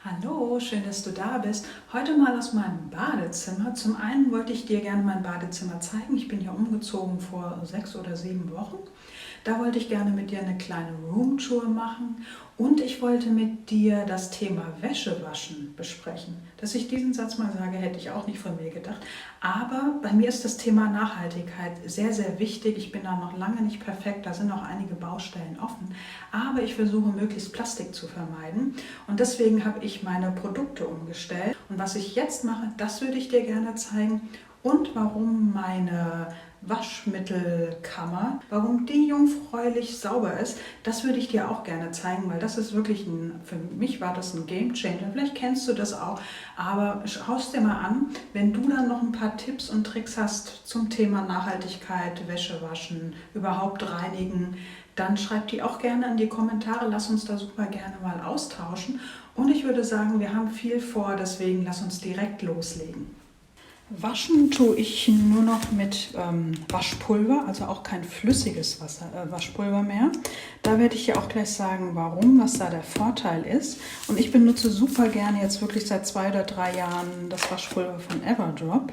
Hallo, schön, dass du da bist. Heute mal aus meinem Badezimmer. Zum einen wollte ich dir gerne mein Badezimmer zeigen. Ich bin ja umgezogen vor 6 oder 7 Wochen. Da wollte ich gerne mit dir eine kleine Roomtour machen und ich wollte mit dir das Thema Wäschewaschen besprechen. Dass ich diesen Satz mal sage, hätte ich auch nicht von mir gedacht. Aber bei mir ist das Thema Nachhaltigkeit sehr, sehr wichtig. Ich bin da noch lange nicht perfekt, da sind noch einige Baustellen offen. Aber ich versuche möglichst Plastik zu vermeiden und deswegen habe ich meine Produkte umgestellt. Und was ich jetzt mache, das würde ich dir gerne zeigen und warum meine Waschmittelkammer, warum die jungfräulich sauber ist, das würde ich dir auch gerne zeigen, weil das ist wirklich für mich war das ein Game Changer. Vielleicht kennst du das auch, aber schau es dir mal an, wenn du dann noch ein paar Tipps und Tricks hast zum Thema Nachhaltigkeit, Wäsche waschen, überhaupt reinigen, dann schreib die auch gerne in die Kommentare, lass uns da super gerne mal austauschen. Und ich würde sagen, wir haben viel vor, deswegen lass uns direkt loslegen. Waschen tue ich nur noch mit Waschpulver, also auch kein flüssiges Waschpulver mehr. Da werde ich dir auch gleich sagen, warum, was da der Vorteil ist. Und ich benutze super gerne jetzt wirklich seit 2 oder 3 Jahren das Waschpulver von Everdrop,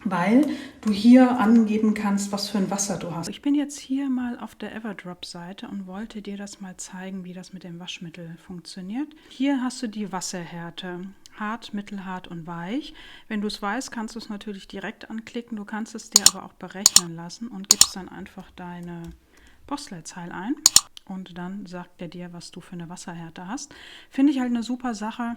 weil du hier angeben kannst, was für ein Wasser du hast. Ich bin jetzt hier mal auf der Everdrop-Seite und wollte dir das mal zeigen, wie das mit dem Waschmittel funktioniert. Hier hast du die Wasserhärte. Hart, mittelhart und weich. Wenn du es weißt, kannst du es natürlich direkt anklicken. Du kannst es dir aber auch berechnen lassen und gibst dann einfach deine Postleitzahl ein. Und dann sagt er dir, was du für eine Wasserhärte hast. Finde ich halt eine super Sache,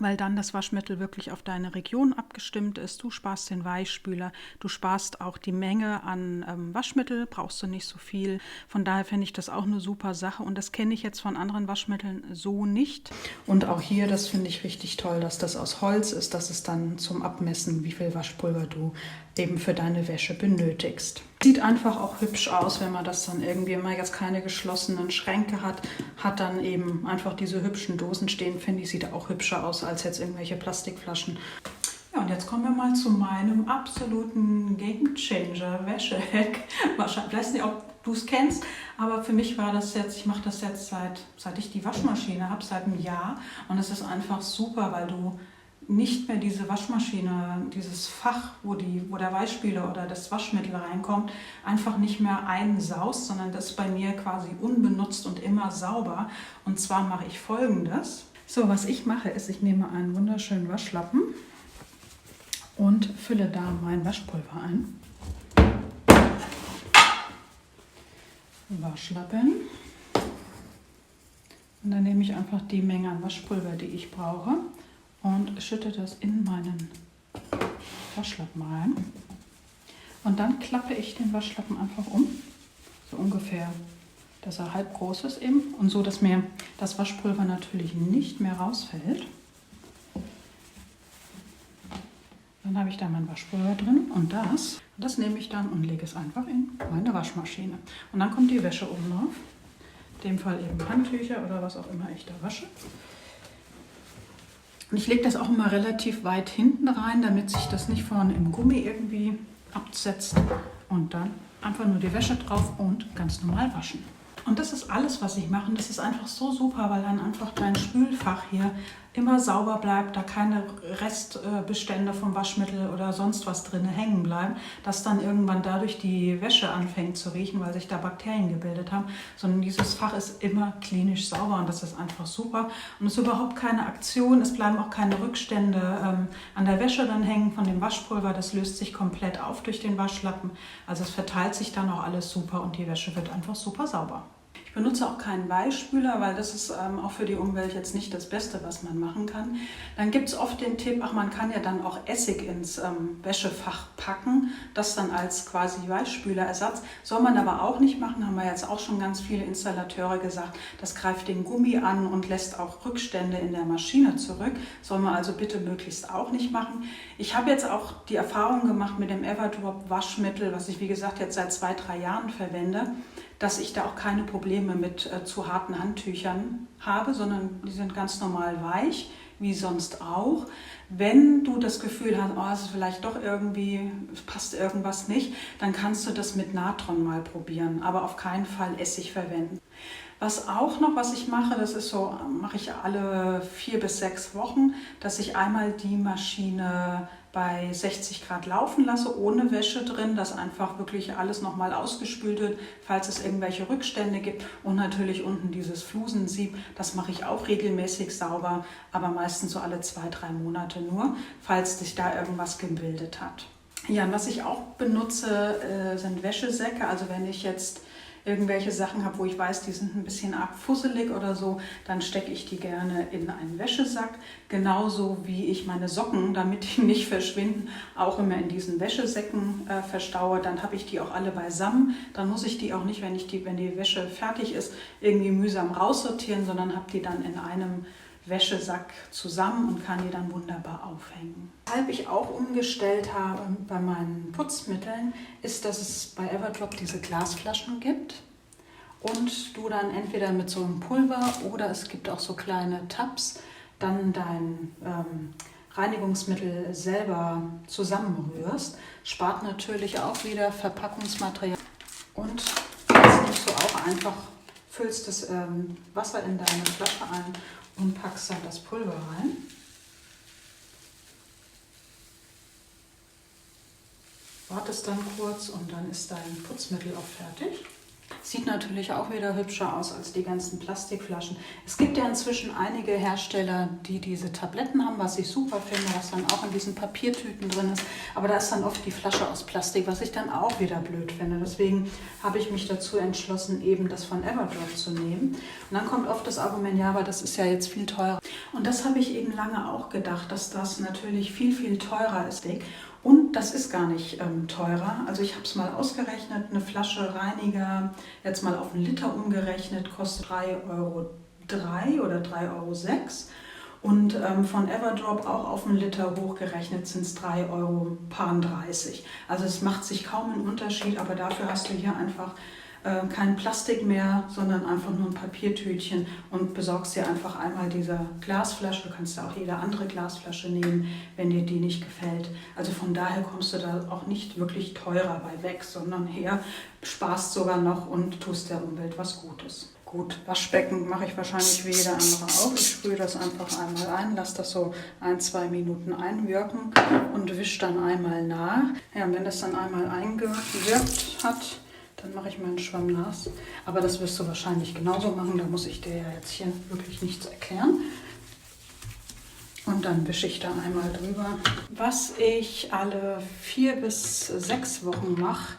weil dann das Waschmittel wirklich auf deine Region abgestimmt ist. Du sparst den Weichspüler, du sparst auch die Menge an Waschmittel, brauchst du nicht so viel. Von daher finde ich das auch eine super Sache und das kenne ich jetzt von anderen Waschmitteln so nicht. Und auch hier, das finde ich richtig toll, dass das aus Holz ist, dass es dann zum Abmessen, wie viel Waschpulver du eben für deine Wäsche benötigst. Sieht einfach auch hübsch aus, wenn man das dann irgendwie, wenn man jetzt keine geschlossenen Schränke hat dann eben einfach diese hübschen Dosen stehen, finde ich, sieht auch hübscher aus als jetzt irgendwelche Plastikflaschen. Ja, und jetzt kommen wir mal zu meinem absoluten Gamechanger Wäschehack. Wahrscheinlich, ich weiß nicht, ob du es kennst, aber für mich war das jetzt, ich mache das jetzt seit ich die Waschmaschine habe, seit einem Jahr. Und es ist einfach super, weil du nicht mehr diese Waschmaschine, dieses Fach, wo der Weichspüler oder das Waschmittel reinkommt, einfach nicht mehr einsaust, sondern das ist bei mir quasi unbenutzt und immer sauber. Und zwar mache ich Folgendes. So, was ich mache, ist, ich nehme einen wunderschönen Waschlappen und fülle da mein Waschpulver ein. Waschlappen. Und dann nehme ich einfach die Menge an Waschpulver, die ich brauche, und schütte das in meinen Waschlappen rein. Und dann klappe ich den Waschlappen einfach um, so ungefähr, dass er halb groß ist eben und so, dass mir das Waschpulver natürlich nicht mehr rausfällt. Dann habe ich da mein Waschpulver drin und das nehme ich dann und lege es einfach in meine Waschmaschine. Und dann kommt die Wäsche oben drauf, in dem Fall eben Handtücher oder was auch immer ich da wasche. Und ich lege das auch immer relativ weit hinten rein, damit sich das nicht vorne im Gummi irgendwie absetzt. Und dann einfach nur die Wäsche drauf und ganz normal waschen. Und das ist alles, was ich mache. Und das ist einfach so super, weil dann einfach dein Spülfach hier immer sauber bleibt, da keine Restbestände vom Waschmittel oder sonst was drin hängen bleiben, dass dann irgendwann dadurch die Wäsche anfängt zu riechen, weil sich da Bakterien gebildet haben, sondern dieses Fach ist immer klinisch sauber und das ist einfach super. Und es ist überhaupt keine Aktion, es bleiben auch keine Rückstände an der Wäsche dann hängen von dem Waschpulver, das löst sich komplett auf durch den Waschlappen, also es verteilt sich dann auch alles super und die Wäsche wird einfach super sauber. Ich benutze auch keinen Weichspüler, weil das ist auch für die Umwelt jetzt nicht das Beste, was man machen kann. Dann gibt es oft den Tipp, man kann ja dann auch Essig ins Wäschefach packen, das dann als quasi Weichspülerersatz. Soll man aber auch nicht machen, haben wir jetzt auch schon ganz viele Installateure gesagt. Das greift den Gummi an und lässt auch Rückstände in der Maschine zurück. Soll man also bitte möglichst auch nicht machen. Ich habe jetzt auch die Erfahrung gemacht mit dem Everdrop Waschmittel, was ich wie gesagt jetzt seit 2, 3 Jahren verwende, dass ich da auch keine Probleme mit zu harten Handtüchern habe, sondern die sind ganz normal weich, wie sonst auch. Wenn du das Gefühl hast, oh, es ist vielleicht doch irgendwie, es passt irgendwas nicht, dann kannst du das mit Natron mal probieren, aber auf keinen Fall Essig verwenden. Was auch noch, was ich mache, das ist so, mache ich alle 4 bis 6 Wochen, dass ich einmal die Maschine bei 60 Grad laufen lasse, ohne Wäsche drin, dass einfach wirklich alles nochmal ausgespült wird, falls es irgendwelche Rückstände gibt. Und natürlich unten dieses Flusensieb, das mache ich auch regelmäßig sauber, aber meistens so alle 2, 3 Monate nur, falls sich da irgendwas gebildet hat. Ja, und was ich auch benutze, sind Wäschesäcke. Also wenn ich jetzt irgendwelche Sachen habe, wo ich weiß, die sind ein bisschen arg fusselig oder so, dann stecke ich die gerne in einen Wäschesack. Genauso wie ich meine Socken, damit die nicht verschwinden, auch immer in diesen Wäschesäcken verstaue. Dann habe ich die auch alle beisammen. Dann muss ich die auch nicht, wenn die Wäsche fertig ist, irgendwie mühsam raussortieren, sondern habe die dann in einem Wäschesack zusammen und kann die dann wunderbar aufhängen. Weshalb ich auch umgestellt habe bei meinen Putzmitteln, ist, dass es bei Everdrop diese Glasflaschen gibt und du dann entweder mit so einem Pulver oder es gibt auch so kleine Tabs, dann dein Reinigungsmittel selber zusammenrührst. Spart natürlich auch wieder Verpackungsmaterial und ist nicht so auch einfach, füllst das Wasser in deine Flasche ein und packst dann das Pulver rein. Wartest dann kurz und dann ist dein Putzmittel auch fertig. Sieht natürlich auch wieder hübscher aus als die ganzen Plastikflaschen. Es gibt ja inzwischen einige Hersteller, die diese Tabletten haben, was ich super finde, was dann auch in diesen Papiertüten drin ist. Aber da ist dann oft die Flasche aus Plastik, was ich dann auch wieder blöd finde. Deswegen habe ich mich dazu entschlossen, eben das von Everdrop zu nehmen. Und dann kommt oft das Argument, ja, aber das ist ja jetzt viel teurer. Und das habe ich eben lange auch gedacht, dass das natürlich viel, viel teurer ist. Und das ist gar nicht teurer. Also ich habe es mal ausgerechnet, eine Flasche Reiniger, jetzt mal auf einen Liter umgerechnet, kostet 3,03 € oder 3,06 €. Und von Everdrop auch auf einen Liter hochgerechnet sind es 3,30 €. Also es macht sich kaum einen Unterschied, aber dafür hast du hier einfach kein Plastik mehr, sondern einfach nur ein Papiertütchen und besorgst dir einfach einmal diese Glasflasche. Du kannst ja auch jede andere Glasflasche nehmen, wenn dir die nicht gefällt. Also von daher kommst du da auch nicht wirklich teurer bei weg, sondern eher sparst sogar noch und tust der Umwelt was Gutes. Gut, Waschbecken mache ich wahrscheinlich wie jeder andere auch. Ich sprühe das einfach einmal ein, lasse das so 1, 2 Minuten einwirken und wische dann einmal nach. Ja, und wenn das dann einmal eingewirkt hat, dann mache ich meinen Schwamm nass. Aber das wirst du wahrscheinlich genauso machen. Da muss ich dir ja jetzt hier wirklich nichts erklären. Und dann wische ich da einmal drüber. Was ich alle 4 bis 6 Wochen mache,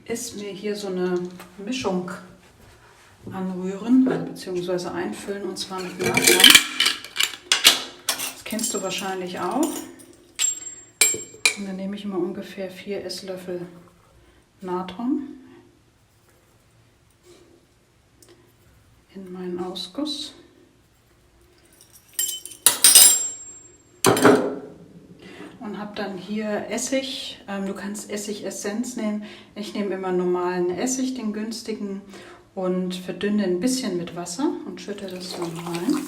ist mir hier so eine Mischung anrühren, beziehungsweise einfüllen, und zwar mit Natron. Das kennst du wahrscheinlich auch. Und dann nehme ich immer ungefähr 4 Esslöffel Natron in meinen Ausguss. Und habe dann hier Essig. Du kannst Essigessenz nehmen. Ich nehme immer normalen Essig, den günstigen, und verdünne ein bisschen mit Wasser und schütte das dann rein. Und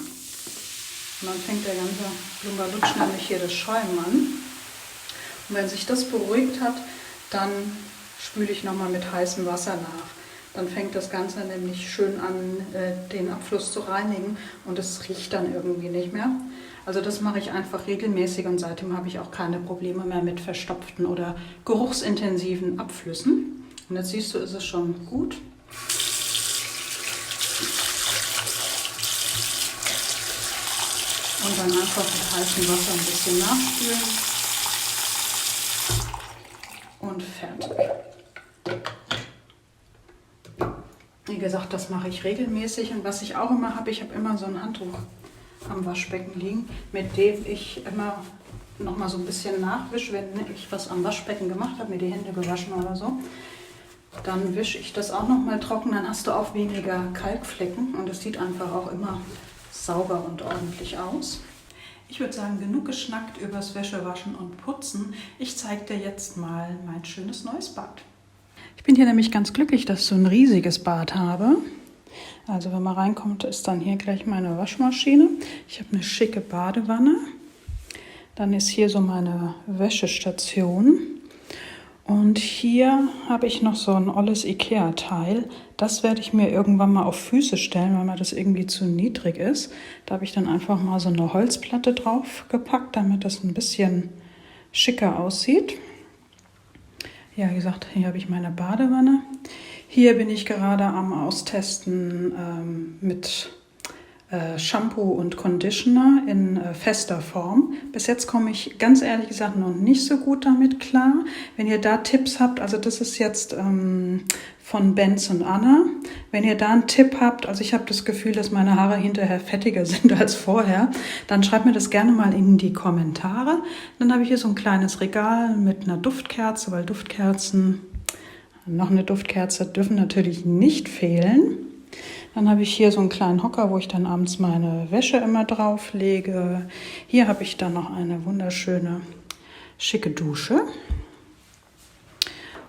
dann fängt der ganze Lumberlutsch nämlich hier das Schäumen an. Und wenn sich das beruhigt hat, dann spüle ich nochmal mit heißem Wasser nach. Dann fängt das Ganze nämlich schön an, den Abfluss zu reinigen und es riecht dann irgendwie nicht mehr. Also das mache ich einfach regelmäßig und seitdem habe ich auch keine Probleme mehr mit verstopften oder geruchsintensiven Abflüssen. Und jetzt siehst du, ist es schon gut. Und dann einfach mit heißem Wasser ein bisschen nachspülen und fertig. Wie gesagt, das mache ich regelmäßig, und was ich auch immer habe, ich habe immer so ein Handtuch am Waschbecken liegen, mit dem ich immer noch mal so ein bisschen nachwische, wenn ich was am Waschbecken gemacht habe, mir die Hände gewaschen oder so. Dann wische ich das auch noch mal trocken, dann hast du auch weniger Kalkflecken und es sieht einfach auch immer sauber und ordentlich aus. Ich würde sagen, genug geschnackt übers Wäschewaschen und Putzen. Ich zeige dir jetzt mal mein schönes neues Bad. Ich bin hier nämlich ganz glücklich, dass ich so ein riesiges Bad habe. Also wenn man reinkommt, ist dann hier gleich meine Waschmaschine. Ich habe eine schicke Badewanne. Dann ist hier so meine Wäschestation. Und hier habe ich noch so ein olles Ikea-Teil. Das werde ich mir irgendwann mal auf Füße stellen, weil mir das irgendwie zu niedrig ist. Da habe ich dann einfach mal so eine Holzplatte drauf gepackt, damit das ein bisschen schicker aussieht. Ja, wie gesagt, hier habe ich meine Badewanne. Hier bin ich gerade am Austesten mit Shampoo und Conditioner in fester Form. Bis jetzt komme ich ganz ehrlich gesagt noch nicht so gut damit klar. Wenn ihr da Tipps habt, also das ist jetzt von Benz und Anna. Wenn ihr da einen Tipp habt, also ich habe das Gefühl, dass meine Haare hinterher fettiger sind als vorher, dann schreibt mir das gerne mal in die Kommentare. Dann habe ich hier so ein kleines Regal mit einer Duftkerze, weil Duftkerzen, noch eine Duftkerze dürfen natürlich nicht fehlen. Dann habe ich hier so einen kleinen Hocker, wo ich dann abends meine Wäsche immer drauf lege. Hier habe ich dann noch eine wunderschöne, schicke Dusche.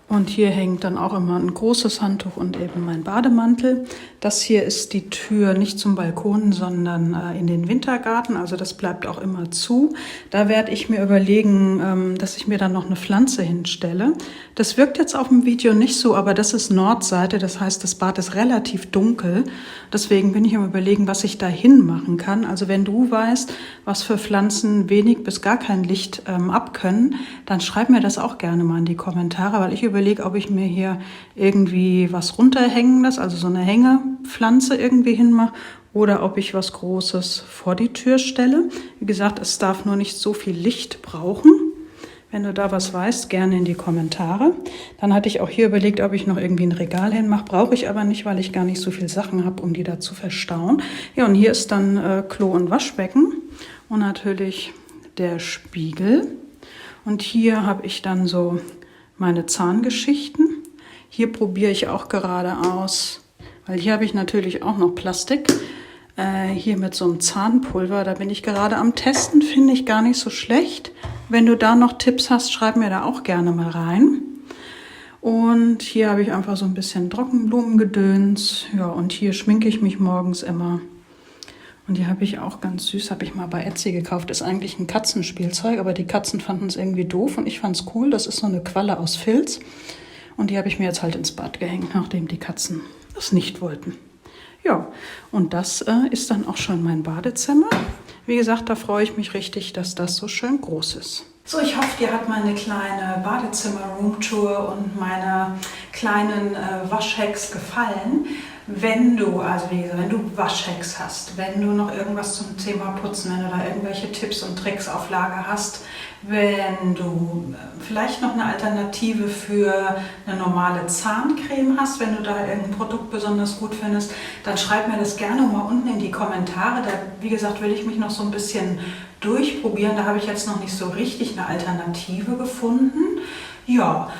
Und hier hängt dann auch immer ein großes Handtuch und eben mein Bademantel. Das hier ist die Tür nicht zum Balkon, sondern in den Wintergarten. Also das bleibt auch immer zu. Da werde ich mir überlegen, dass ich mir dann noch eine Pflanze hinstelle. Das wirkt jetzt auf dem Video nicht so, aber das ist Nordseite. Das heißt, das Bad ist relativ dunkel. Deswegen bin ich am Überlegen, was ich da hin machen kann. Also wenn du weißt, was für Pflanzen wenig bis gar kein Licht abkönnen, dann schreib mir das auch gerne mal in die Kommentare, weil ich überlege, ob ich mir hier irgendwie was runterhängen lasse, also so eine Hängepflanze irgendwie hinmache, oder ob ich was Großes vor die Tür stelle. Wie gesagt, es darf nur nicht so viel Licht brauchen. Wenn du da was weißt, gerne in die Kommentare. Dann hatte ich auch hier überlegt, ob ich noch irgendwie ein Regal hinmache. Brauche ich aber nicht, weil ich gar nicht so viel Sachen habe, um die da zu verstauen. Ja, und hier ist dann Klo und Waschbecken und natürlich der Spiegel. Und hier habe ich dann so meine Zahngeschichten. Hier probiere ich auch gerade aus, weil hier habe ich natürlich auch noch Plastik. Hier mit so einem Zahnpulver, da bin ich gerade am Testen, finde ich gar nicht so schlecht. Wenn du da noch Tipps hast, schreib mir da auch gerne mal rein. Und hier habe ich einfach so ein bisschen Trockenblumengedöns. Ja, und hier schminke ich mich morgens immer. Und die habe ich auch ganz süß, habe ich mal bei Etsy gekauft. Ist eigentlich ein Katzenspielzeug, aber die Katzen fanden es irgendwie doof und ich fand es cool. Das ist so eine Qualle aus Filz. Und die habe ich mir jetzt halt ins Bad gehängt, nachdem die Katzen das nicht wollten. Ja, und das ist dann auch schon mein Badezimmer. Wie gesagt, da freue ich mich richtig, dass das so schön groß ist. So, ich hoffe, dir hat meine kleine Badezimmer-Roomtour und meine kleinen Waschhacks gefallen. Wenn du, also wie gesagt, wenn du Waschhacks hast, wenn du noch irgendwas zum Thema Putzen, wenn du da irgendwelche Tipps und Tricks auf Lager hast, wenn du vielleicht noch eine Alternative für eine normale Zahncreme hast, wenn du da irgendein Produkt besonders gut findest, dann schreib mir das gerne mal unten in die Kommentare. Da, wie gesagt, will ich mich noch so ein bisschen durchprobieren. Da habe ich jetzt noch nicht so richtig eine Alternative gefunden. Ja.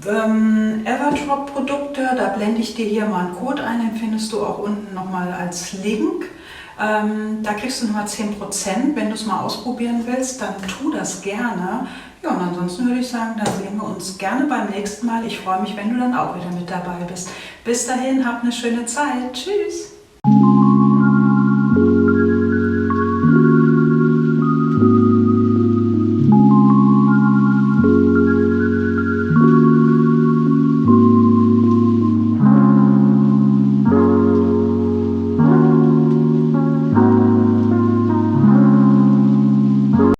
Everdrop-Produkte, da blende ich dir hier mal einen Code ein, den findest du auch unten nochmal als Link. Da kriegst du nochmal 10%. Wenn du es mal ausprobieren willst, dann tu das gerne. Ja, und ansonsten würde ich sagen, dann sehen wir uns gerne beim nächsten Mal. Ich freue mich, wenn du dann auch wieder mit dabei bist. Bis dahin, hab eine schöne Zeit. Tschüss!